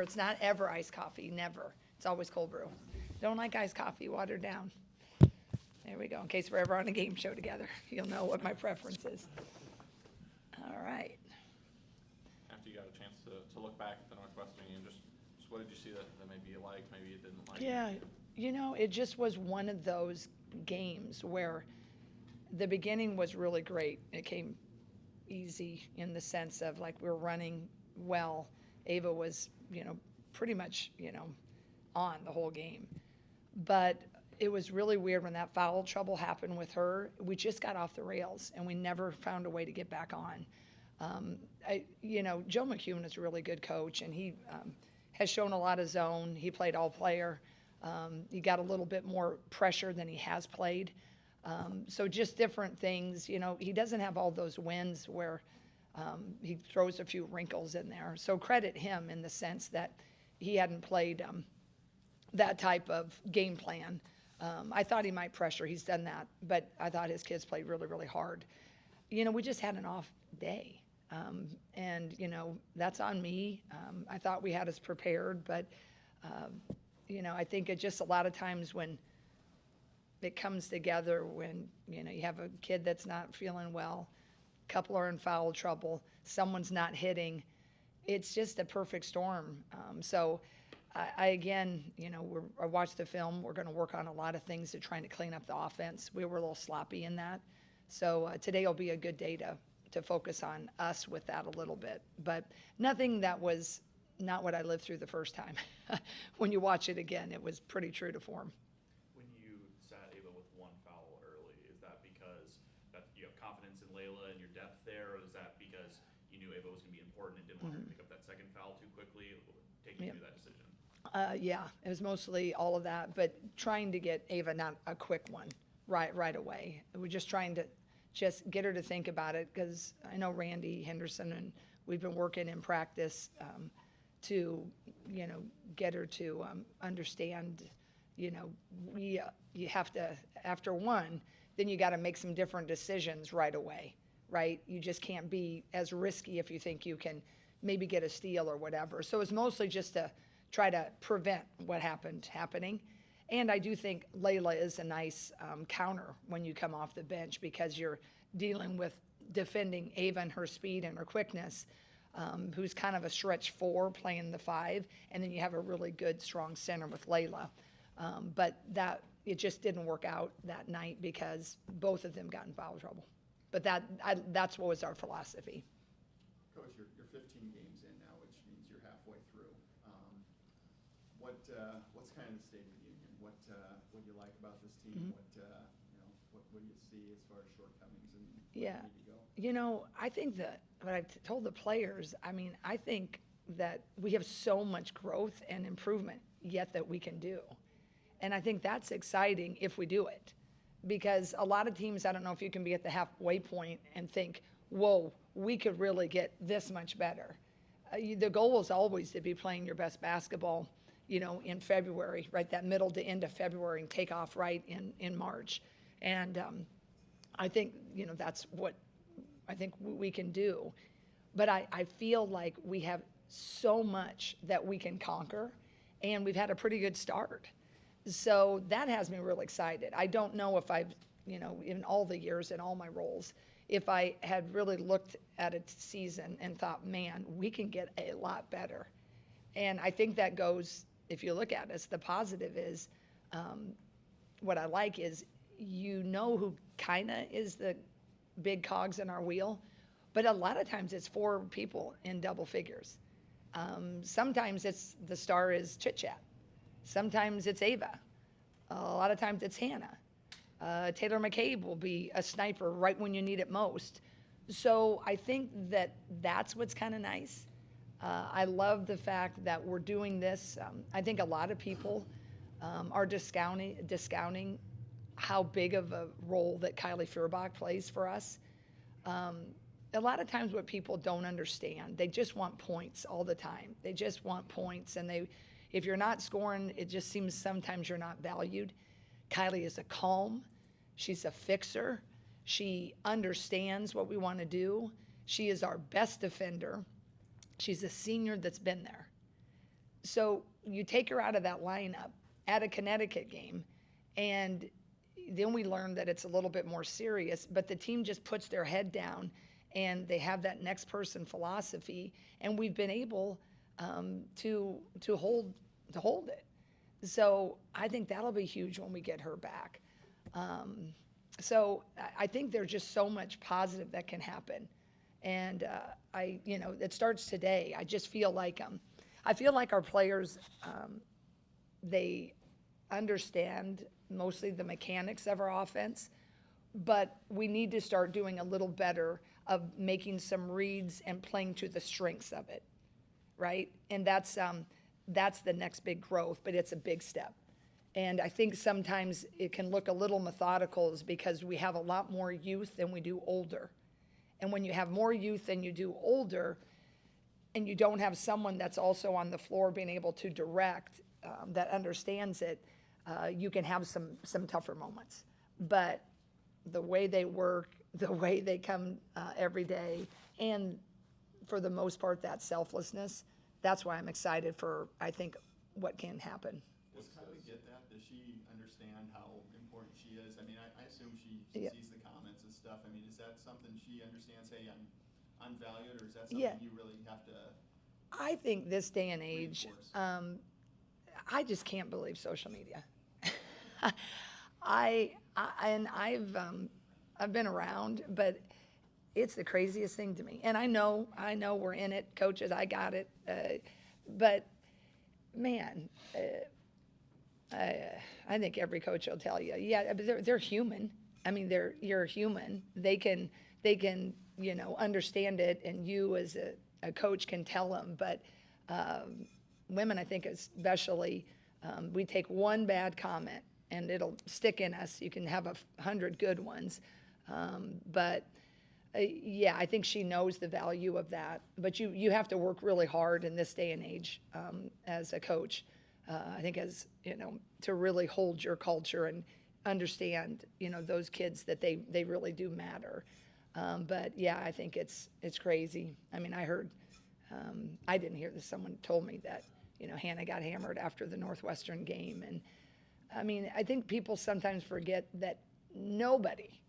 It's not ever iced coffee, never. It's always cold brew. Don't like iced coffee, watered down. There we go. In case we're ever on a game show together, you'll know what my preference is. All right. After you got a chance to look back at the Northwestern game, just what did you see that maybe you liked, maybe you didn't like? Yeah, it just was one of those games where the beginning was really great. It came easy in the sense of like we were running well. Ava was, pretty much, on the whole game. But it was really weird when that foul trouble happened with her. We just got off the rails and we never found a way to get back on. Joe McEwen is a really good coach, and he has shown a lot of zone. He played all player. He got a little bit more pressure than he has played. So just different things. He doesn't have all those wins where he throws a few wrinkles in there. So credit him in the sense that he hadn't played that type of game plan. I thought he might pressure. He's done that. But I thought his kids played really, really hard. We just had an off day. And that's on me. I thought we had us prepared. But, I think it just a lot of times when it comes together, when, you have a kid that's not feeling well, a couple are in foul trouble, someone's not hitting, it's just a perfect storm. So I again, I watched the film. We're going to work on a lot of things to trying to clean up the offense. We were a little sloppy in that. So today will be a good day to focus on us with that a little bit. But nothing that was not what I lived through the first time. When you watch it again, it was pretty true to form. When you sat Ava with one foul early, is that because you have confidence in Layla and your depth there, or is that because you knew Ava was going to be important and didn't want her to pick up that second foul too quickly? Take me through that decision. Yeah, it was mostly all of that, but trying to get Ava not a quick one right away. We're just trying to just get her to think about it, because I know Randy Henderson and we've been working in practice to get her to understand. You have to, after one, then you got to make some different decisions right away, right? You just can't be as risky if you think you can maybe get a steal or whatever. So it's mostly just to try to prevent what happening. And I do think Layla is a nice counter when you come off the bench, because you're dealing with defending Ava and her speed and her quickness, who's kind of a stretch 4 playing the 5, and then you have a really good, strong center with Layla. But it just didn't work out that night because both of them got in foul trouble. But that's what was our philosophy. Coach, you're 15 games in now, which means you're halfway through. What's kind of the state of the union? What do you like about this team? What do you see as far as shortcomings and where you need to go? I think that what I told the players, I think that we have so much growth and improvement yet that we can do. And I think that's exciting if we do it. Because a lot of teams, I don't know if you can be at the halfway point and think, whoa, we could really get this much better. The goal is always to be playing your best basketball, in February, right, that middle to end of February, and take off right in March. And I think, that's what I think we can do. But I feel like we have so much that we can conquer, and we've had a pretty good start. So that has me really excited. I don't know if I've, in all the years, in all my roles, if I had really looked at a season and thought, man, we can get a lot better. And I think that goes, if you look at us, the positive is, what I like is, who kind of is the big cogs in our wheel, but a lot of times it's 4 people in double figures. Sometimes the star is Chit Chat. Sometimes it's Ava. A lot of times it's Hannah. Taylor McCabe will be a sniper right when you need it most. So I think that's what's kind of nice. I love the fact that we're doing this. I think a lot of people are discounting how big of a role that Kylie Feuerbach plays for us. A lot of times what people don't understand, they just want points all the time. They just want points, and if you're not scoring, it just seems sometimes you're not valued. Kylie is a calm. She's a fixer. She understands what we want to do. She is our best defender. She's a senior that's been there. So you take her out of that lineup at a Connecticut game, and then we learn that it's a little bit more serious, but the team just puts their head down and they have that next person philosophy, and we've been able to hold it. So I think that'll be huge when we get her back. So I think there's just so much positive that can happen, and it starts today. I just feel like our players, they understand mostly the mechanics of our offense, but we need to start doing a little better of making some reads and playing to the strengths of it, right? And that's the next big growth, but it's a big step. And I think sometimes it can look a little methodical is because we have a lot more youth than we do older. And when you have more youth than you do older, and you don't have someone that's also on the floor being able to direct, that understands it, you can have some tougher moments. But the way they work, the way they come every day, and for the most part, that selflessness, that's why I'm excited for, I think, what can happen. Does Kylie get that? Does she understand how important she is? I mean, I assume she Yeah. sees the comments and stuff. I mean, is that something she understands, hey, I'm valued, or is that Yeah. something you really have to I think this day and age, reinforce? I just can't believe social media. I've been around, but it's the craziest thing to me. And I know we're in it, coaches. I got it, but man, I think every coach will tell you, yeah, but they're human. I mean, you're human. They can understand it, and you as a coach can tell them. But women, I think especially, we take one bad comment and it'll stick in us. You can have 100 good ones, but yeah, I think she knows the value of that. But you have to work really hard in this day and age as a coach. I think to really hold your culture and understand those kids that they really do matter. But yeah, I think it's crazy. I mean, I heard, I didn't hear this. Someone told me that Hannah got hammered after the Northwestern game, and I mean, I think people sometimes forget that nobody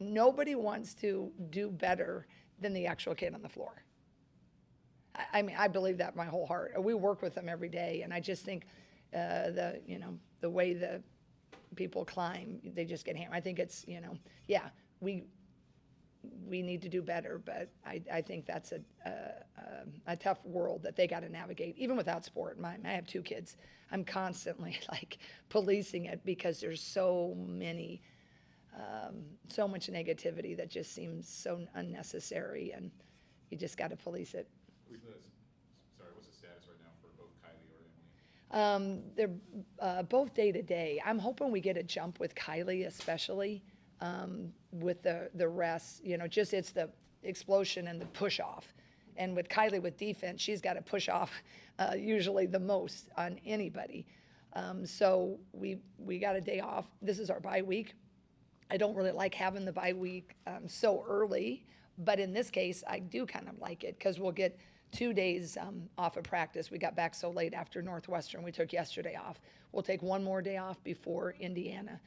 wants to do better than the actual kid on the floor. I mean, I believe that my whole heart. We work with them every day, and I just think the way the people climb, they just get hammered. I think it's yeah, we need to do better, but I think that's a tough world that they got to navigate, even without sport. I have 2 kids. I'm constantly like policing it because there's so much negativity that just seems so unnecessary, and you just got to police it. What's the status right now for both Kylie or Emily? They're both day to day. I'm hoping we get a jump with Kylie, especially with the rest. Just it's the explosion and the push off. And with Kylie, with defense, she's got to push off usually the most on anybody. So we got a day off. This is our bye week. I don't really like having the bye week so early, but in this case, I do kind of like it because we'll get 2 days off of practice. We got back so late after Northwestern. We took yesterday off. We'll take 1 more day off before Indiana.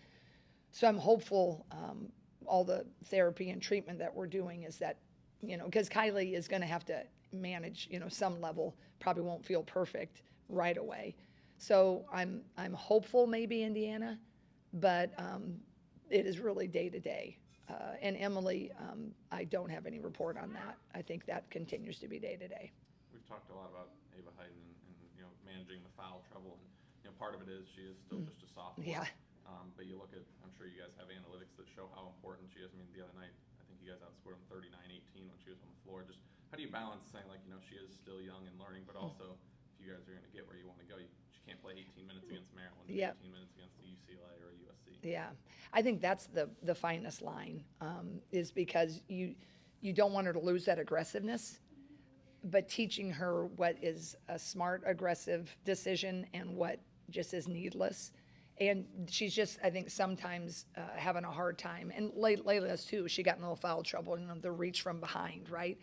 So I'm hopeful all the therapy and treatment that we're doing is that, because Kylie is going to have to manage, some level, probably won't feel perfect right away. So I'm hopeful maybe Indiana, but it is really day to day. And Emily, I don't have any report on that. I think that continues to be day to day. We've talked a lot about Ava Hayden and managing the foul trouble, and part of it is she is still just a sophomore. Yeah. But you look at, I'm sure you guys have analytics that show how important she is. I mean, the other night, I think you guys outscored them 39-18 when she was on the floor. Just how do you balance saying, like, she is still young and learning, but also if you guys are going to get where you want to go, she can't play 18 minutes against Maryland, Yep. 18 minutes against the UCLA or USC. Yeah, I think that's the finest line, is because you don't want her to lose that aggressiveness, but teaching her what is a smart, aggressive decision and what just is needless. And she's just, I think, sometimes having a hard time. And Layla's too. She got in a little foul trouble, the reach from behind, right?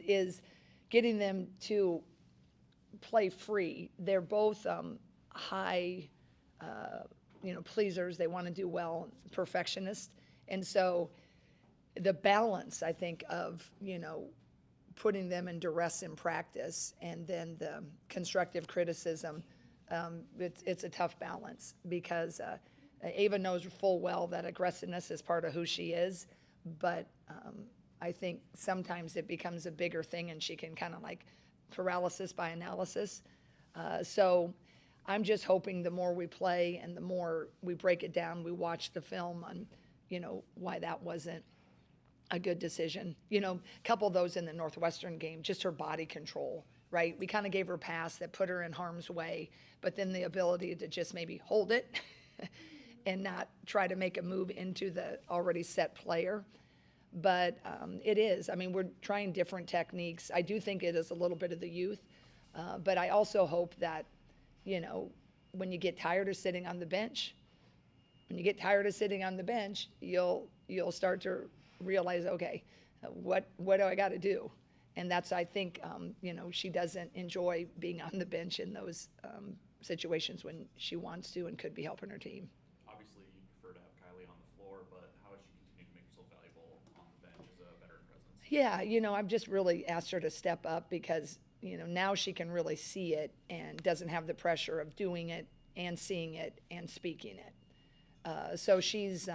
Is getting them to play free. They're both high, pleasers. They want to do well, perfectionists. And so the balance, I think, of, putting them in duress in practice and then the constructive criticism, it's a tough balance because Ava knows full well that aggressiveness is part of who she is, but I think sometimes it becomes a bigger thing and she can kind of like paralysis by analysis. So I'm just hoping the more we play and the more we break it down, we watch the film on, why that wasn't a good decision. A couple of those in the Northwestern game, just her body control, right? We kind of gave her a pass that put her in harm's way, but then the ability to just maybe hold it and not try to make a move into the already set player. But it is. I mean, we're trying different techniques. I do think it is a little bit of the youth, but I also hope that, when you get tired of sitting on the bench, you'll start to realize, okay, what do I got to do? And that's, I think, she doesn't enjoy being on the bench in those situations when she wants to and could be helping her team. Obviously, you prefer to have Kylie on the floor, but how has she continued to make herself valuable on the bench as a veteran presence? Yeah, I've just really asked her to step up because, now she can really see it and doesn't have the pressure of doing it and seeing it and speaking it. So she's,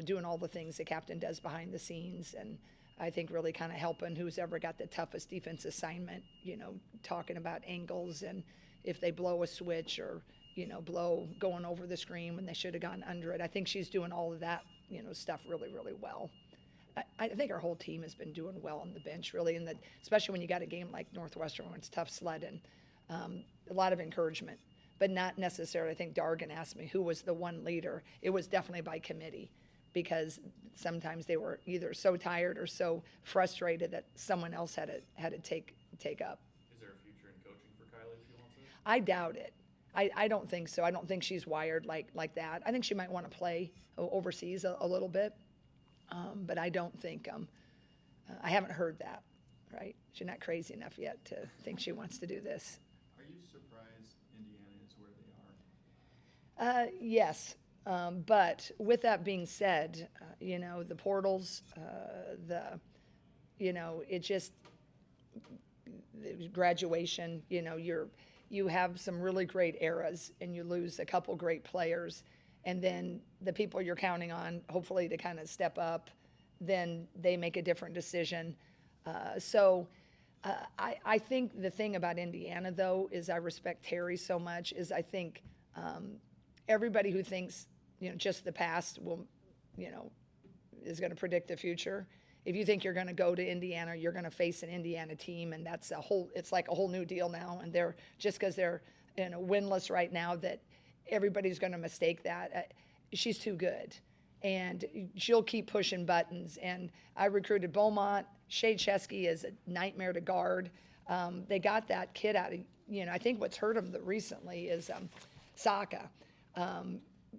doing all the things the captain does behind the scenes, and I think really kind of helping who's ever got the toughest defense assignment, talking about angles and if they blow a switch or, blow going over the screen when they should have gone under it. I think she's doing all of that, stuff really, really well. I think our whole team has been doing well on the bench, really, especially when you got a game like Northwestern when it's tough sledding. A lot of encouragement, but not necessarily. I think Dargan asked me who was the one leader. It was definitely by committee because sometimes they were either so tired or so frustrated that someone else had to take up. Is there a future in coaching for Kylie if she wants it? I doubt it. I don't think so. I don't think she's wired like that. I think she might want to play overseas a little bit. But I don't think, I haven't heard that, right? She's not crazy enough yet to think she wants to do this. Are you surprised Indiana is where they are? Yes, but with that being said, the portals, it just, the graduation, you have some really great eras and you lose a couple great players. And then the people you're counting on, hopefully to kind of step up, then they make a different decision. I think the thing about Indiana, though, is I respect Terry so much, is I think everybody who thinks, just the past will, is going to predict the future. If you think you're going to go to Indiana, you're going to face an Indiana team, and that's it's like a whole new deal now. And they're, just because they're, winless right now, that everybody's going to mistake that. She's too good, and she'll keep pushing buttons. And I recruited Beaumont. Shea Chesky is a nightmare to guard. They got that kid out of, I think what's hurt them recently is Saka.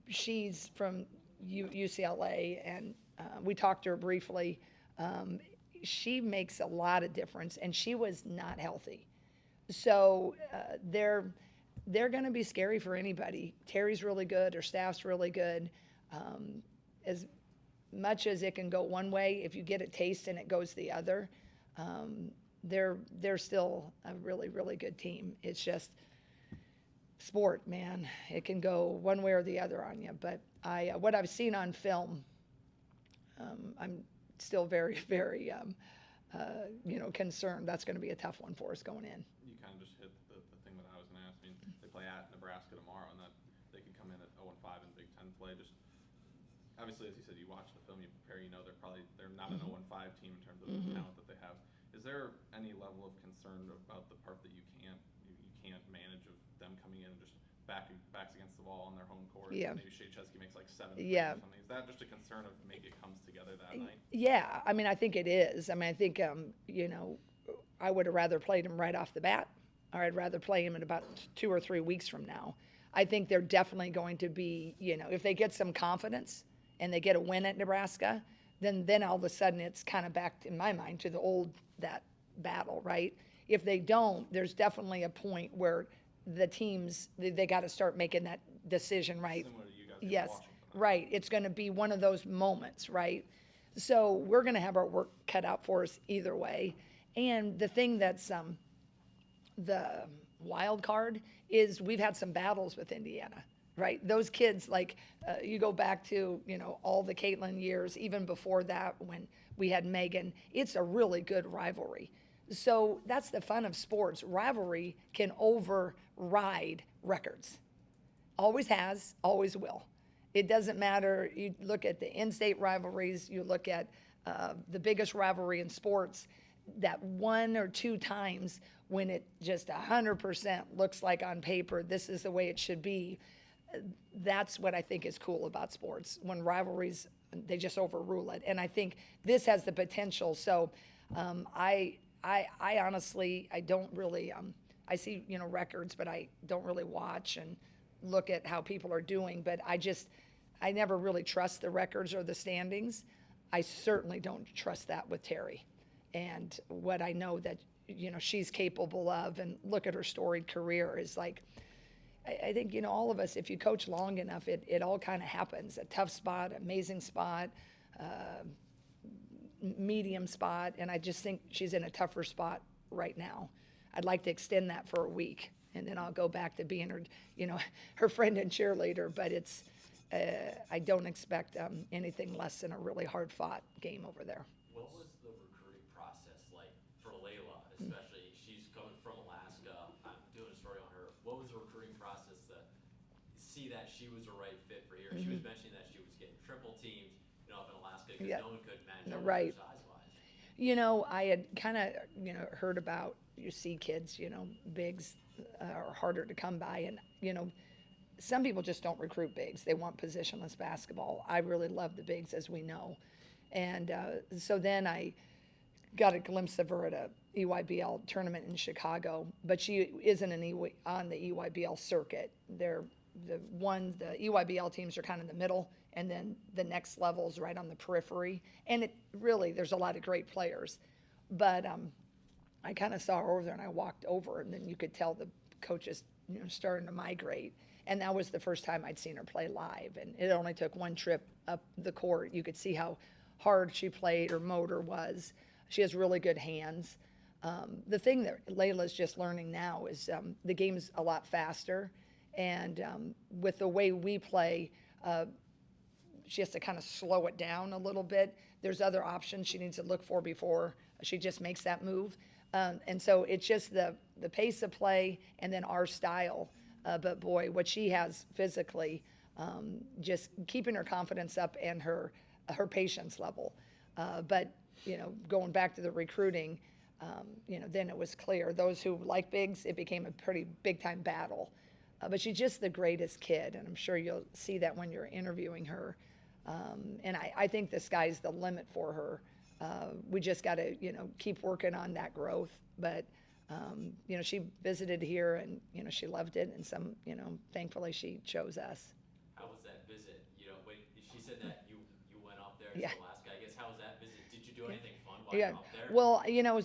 She's from UCLA, and we talked to her briefly. She makes a lot of difference, and she was not healthy. So they're going to be scary for anybody. Terry's really good. Her staff's really good. As much as it can go one way, if you get a taste and it goes the other, they're still a really, really good team. It's just sport, man. It can go one way or the other on you. But what I've seen on film, I'm still very, very, concerned. That's going to be a tough one for us going in. You kind of just hit the thing that I was going to ask. I mean, they play at Nebraska tomorrow, and that they could come in at 0-5 in Big Ten play. Just obviously, as you said, you watch the film, you prepare. They're not an 0-5 team in terms of the talent that they have. Is there any level of concern about the part that you can't manage of them coming in and just backs against the wall on their home court? Yeah. Maybe Shea Chesky makes like 7 Yeah. or something. Is that just a concern of maybe it comes together that night? Yeah, I mean, I think it is. I mean, I think, I would have rather played him right off the bat, or I'd rather play him in about 2 or 3 weeks from now. I think they're definitely going to be, if they get some confidence and they get a win at Nebraska, then all of a sudden it's kind of back, in my mind, to the old, that battle, right? If they don't, there's definitely a point where the teams, they got to start making that decision, right? Similar to you guys in Yes, Washington. right. It's going to be one of those moments, right? So we're going to have our work cut out for us either way. And the thing that's the wild card is we've had some battles with Indiana, right? Those kids, like you go back to, all the Caitlin years, even before that when we had Megan, it's a really good rivalry. So that's the fun of sports. Rivalry can override records. Always has, always will. It doesn't matter. You look at the in-state rivalries, you look at the biggest rivalry in sports, that 1 or 2 times when it just 100% looks like on paper, this is the way it should be. That's what I think is cool about sports, when rivalries, they just overrule it. And I think this has the potential. So I honestly, I don't really, I see, records, but I don't really watch and look at how people are doing. But I never really trust the records or the standings. I certainly don't trust that with Terry and what I know that, she's capable of. And look at her storied career is like, I think, all of us, if you coach long enough, it all kind of happens. A tough spot, amazing spot, medium spot, and I just think she's in a tougher spot right now. I'd like to extend that for a week, and then I'll go back to being her, her friend and cheerleader, but I don't expect anything less than a really hard-fought game over there. What was the recruiting process like for Layla, especially? She's coming from Alaska. I'm doing a story on her. What was the recruiting process to see that she was a right fit for here? She was mentioning that she was getting triple teamed, up in Alaska because Yeah. no one could manage her Right. size-wise. I had kind of, heard about, you see kids, bigs are harder to come by. And, some people just don't recruit bigs. They want positionless basketball. I really love the bigs, as we know. And so then I got a glimpse of her at a EYBL tournament in Chicago, but she isn't on the EYBL circuit. The EYBL teams are kind of in the middle, and then the next level is right on the periphery. And it really, there's a lot of great players. But I kind of saw her over there, and I walked over, and then you could tell the coaches, starting to migrate. And that was the first time I'd seen her play live. And it only took one trip up the court. You could see how hard she played, her motor was. She has really good hands. The thing that Layla's just learning now is the game's a lot faster. And with the way we play, she has to kind of slow it down a little bit. There's other options she needs to look for before she just makes that move. And so it's just the pace of play and then our style. But boy, what she has physically, just keeping her confidence up and her patience level. But, going back to the recruiting, then it was clear. Those who like bigs, it became a pretty big-time battle. But she's just the greatest kid, and I'm sure you'll see that when you're interviewing her. And I think the sky's the limit for her. We just got to, keep working on that growth. But, she visited here, and, she loved it. And thankfully she chose us. How was that visit? When she said that you went up there Yeah. to Alaska, I guess, how was that visit? Did you do anything fun while Yeah. you were up there? Well,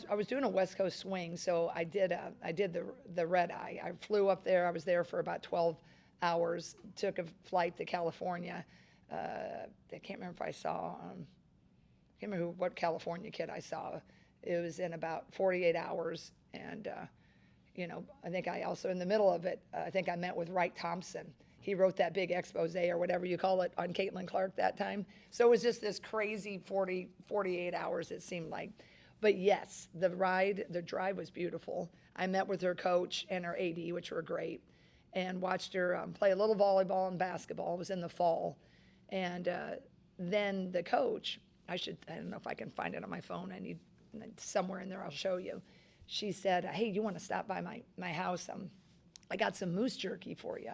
I was doing a West Coast swing, so I did the red eye. I flew up there. I was there for about 12 hours. Took a flight to California. I can't remember if I saw. I can't remember what California kid I saw. It was in about 48 hours, and I think I also in the middle of it. I think I met with Wright Thompson. He wrote that big expose or whatever you call it on Caitlin Clark that time. So it was just this crazy 48 hours it seemed like. But yes, the drive was beautiful. I met with her coach and her AD, which were great, and watched her play a little volleyball and basketball. It was in the fall. And then the coach, I don't know if I can find it on my phone. I need somewhere in there, I'll show you. She said, hey, you want to stop by my house? I got some moose jerky for you.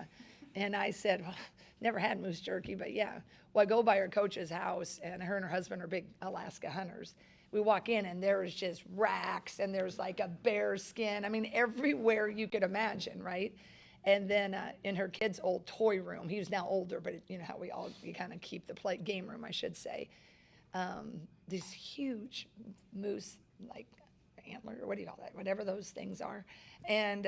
And I said, well, never had moose jerky, but yeah. Well, I go by her coach's house, and her and her husband are big Alaska hunters. We walk in, and there's just racks, and there's like a bear skin. I mean, everywhere you could imagine, right? And then in her kid's old toy room, he was now older, but how you kind of keep the game room, I should say. These huge moose, like antler, or what do you call that? Whatever those things are. And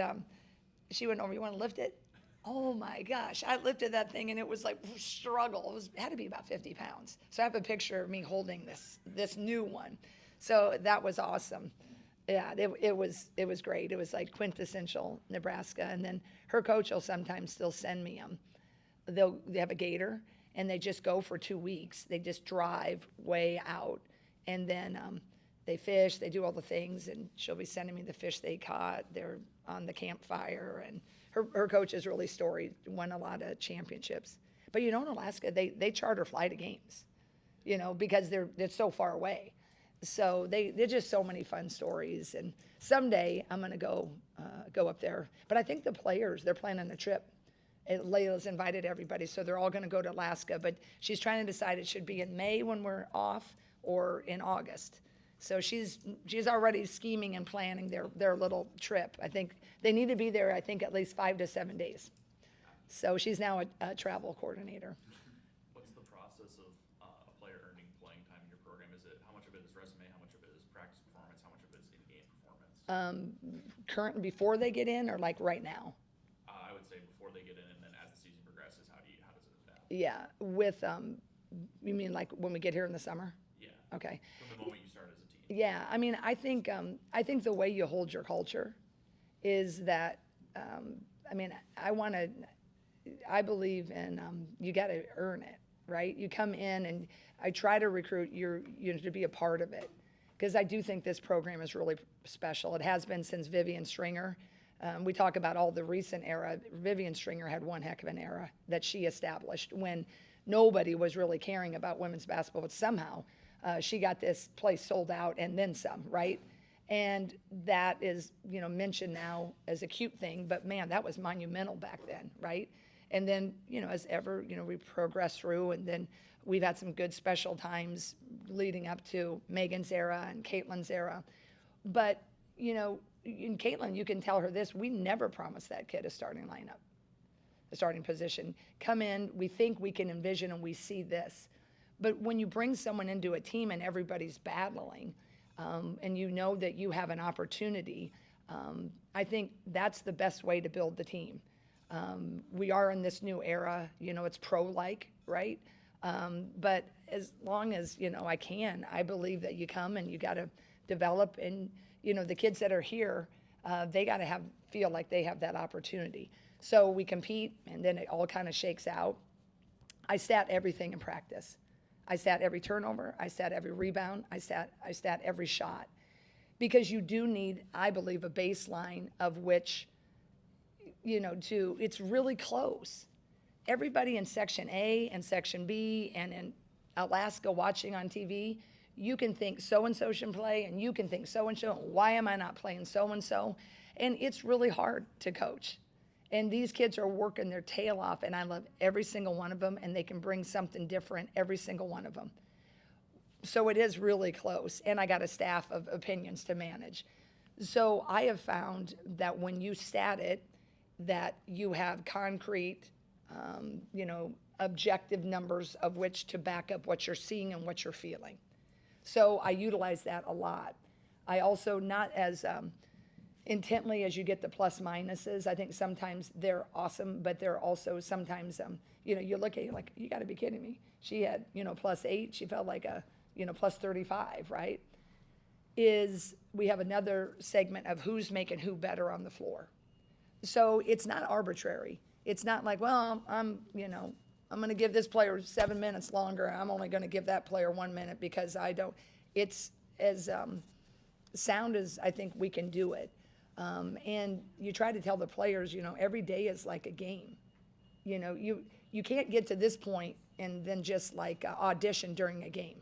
she went over, you want to lift it? Oh my gosh, I lifted that thing and it was like struggle. It had to be about 50 pounds. So I have a picture of me holding this new one. So that was awesome. Yeah, it was great. It was like quintessential Nebraska. And then her coach will sometimes still send me them. They have a gator and they just go for 2 weeks. They just drive way out and then they fish, they do all the things, and she'll be sending me the fish they caught. They're on the campfire, and her coach is really storied, won a lot of championships. But in Alaska, they charter fly to games, because they're so far away. So they're just so many fun stories. And someday I'm going to go up there. But I think the players, they're planning a trip. Layla's invited everybody, so they're all going to go to Alaska. But she's trying to decide it should be in May when we're off or in August. So she's already scheming and planning their little trip. I think they need to be there, I think, at least 5 to 7 days. So she's now a travel coordinator. What's the process of a player earning playing time in your program? How much of it is resume, how much of it is practice performance, how much of it is in-game performance? Current before they get in, or like right now? I would say before they get in, and then as the season progresses, how does it adapt? Yeah, with you mean like when we get here in the summer? Yeah. Okay. From the moment you start as a team. Yeah, I think the way you hold your culture is that, I believe in, you got to earn it, right? You come in and I try to recruit you to be a part of it, because I do think this program is really special. It has been since Vivian Stringer. We talk about all the recent era. Vivian Stringer had one heck of an era that she established when nobody was really caring about women's basketball, but somehow she got this place sold out and then some, right? And that is, mentioned now as a cute thing, but man, that was monumental back then, right? And then, as ever, we progress through, and then we've had some good special times leading up to Megan's era and Caitlin's era. But, in Caitlin, you can tell her this: we never promised that kid a starting lineup, a starting position. Come in, we think we can envision and we see this. But when you bring someone into a team and everybody's battling, and that you have an opportunity, I think that's the best way to build the team. We are in this new era, it's pro-like, right? But as long as, I believe that you come and you got to develop, and, the kids that are here, they got to feel like they have that opportunity. So we compete, and then it all kind of shakes out. I stat everything in practice. I stat every turnover. I stat every rebound. I stat every shot, because you do need, I believe, a baseline of which, it's really close. Everybody in Section A and Section B and in Alaska watching on TV, you can think so-and-so should play, and you can think so-and-so, why am I not playing so-and-so? And it's really hard to coach. And these kids are working their tail off, and I love every single one of them, and they can bring something different, every single one of them. So it is really close, and I got a staff of opinions to manage. So I have found that when you stat it, that you have concrete, objective numbers of which to back up what you're seeing and what you're feeling. So I utilize that a lot. I also, not as intently as you get the plus minuses. I think sometimes they're awesome, but they're also sometimes, you look at it like, you got to be kidding me. She had, +8. She felt like a, +35, right? We have another segment of who's making who better on the floor. So it's not arbitrary. It's not like, well, I'm going to give this player 7 minutes longer. I'm only going to give that player 1 minute because I don't. It's as sound as I think we can do it. And you try to tell the players, every day is like a game. You can't get to this point and then just like audition during a game.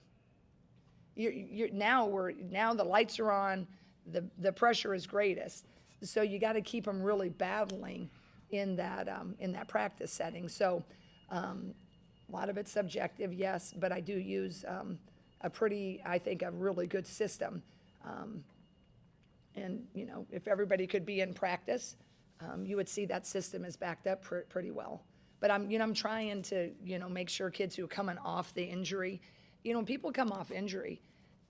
Now the lights are on, the pressure is greatest. So you got to keep them really battling in that practice setting. So a lot of it's subjective, yes, but I do use a really good system. And, if everybody could be in practice, you would see that system is backed up pretty well. But I'm trying to, make sure kids who are coming off the injury, when people come off injury,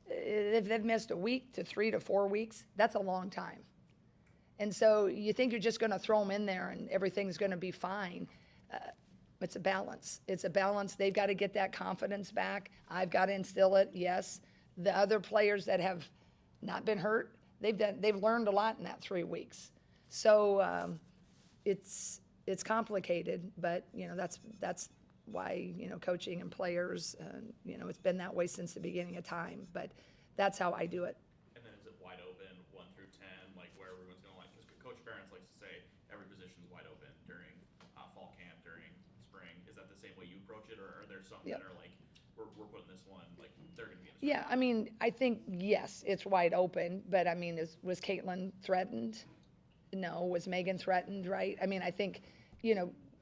if they've missed a week to 3 to 4 weeks, that's a long time. And so you think you're just going to throw them in there and everything's going to be fine. It's a balance. It's a balance. They've got to get that confidence back. I've got to instill it, yes. The other players that have not been hurt, they've learned a lot in that 3 weeks. So it's complicated, but, that's why, coaching and players, it's been that way since the beginning of time. But that's how I do it. And then is it wide open, 1 through 10, like where everyone's going to like, because Coach Ferentz likes to say every position's wide open during fall camp, during spring. Is that the same way you approach it, or are there some Yep. that are like, we're putting this one, like they're going to be in a Yeah, I mean, I think, yes, it's wide open, but I mean, was Caitlin threatened? No. Was Megan threatened, right? I mean, I think,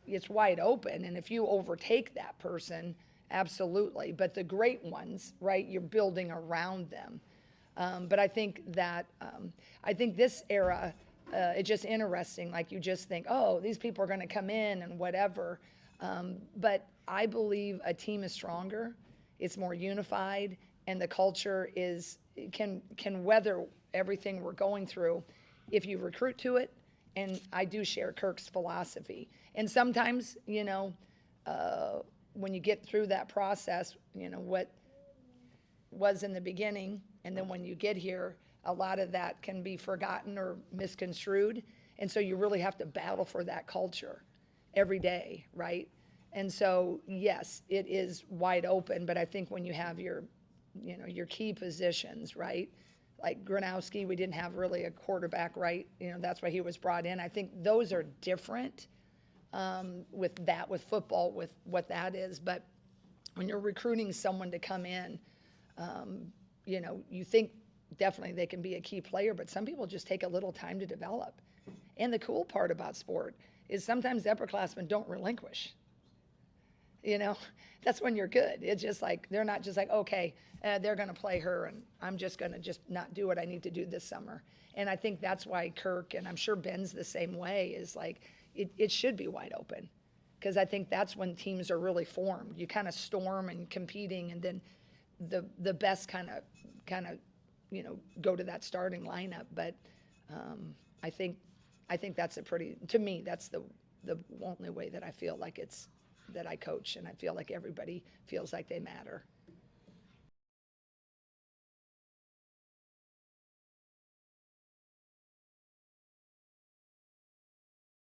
it's wide open, and if you overtake that person, absolutely. But the great ones, right, you're building around them. But I think that, I think this era, it's just interesting, like you just think, oh, these people are going to come in and whatever. But I believe a team is stronger, it's more unified, and the culture can weather everything we're going through if you recruit to it. And I do share Kirk's philosophy. And sometimes, when you get through that process, what was in the beginning, and then when you get here, a lot of that can be forgotten or misconstrued. And so you really have to battle for that culture every day, right? And so, yes, it is wide open, but I think when you have your key positions, right? Like Gronowski, we didn't have really a quarterback, right? That's why he was brought in. I think those are different with football, with what that is. But when you're recruiting someone to come in, you think definitely they can be a key player, but some people just take a little time to develop. And the cool part about sport is sometimes upperclassmen don't relinquish. That's when you're good. It's just like, they're not just like, okay, they're going to play her and I'm just going to just not do what I need to do this summer. And I think that's why Kirk, and I'm sure Ben's the same way, is like, it should be wide open. Because I think that's when teams are really formed. You kind of storm and competing, and then the best kind of go to that starting lineup. But I think that's to me, that's the only way that I feel like that I coach, and I feel like everybody feels like they matter.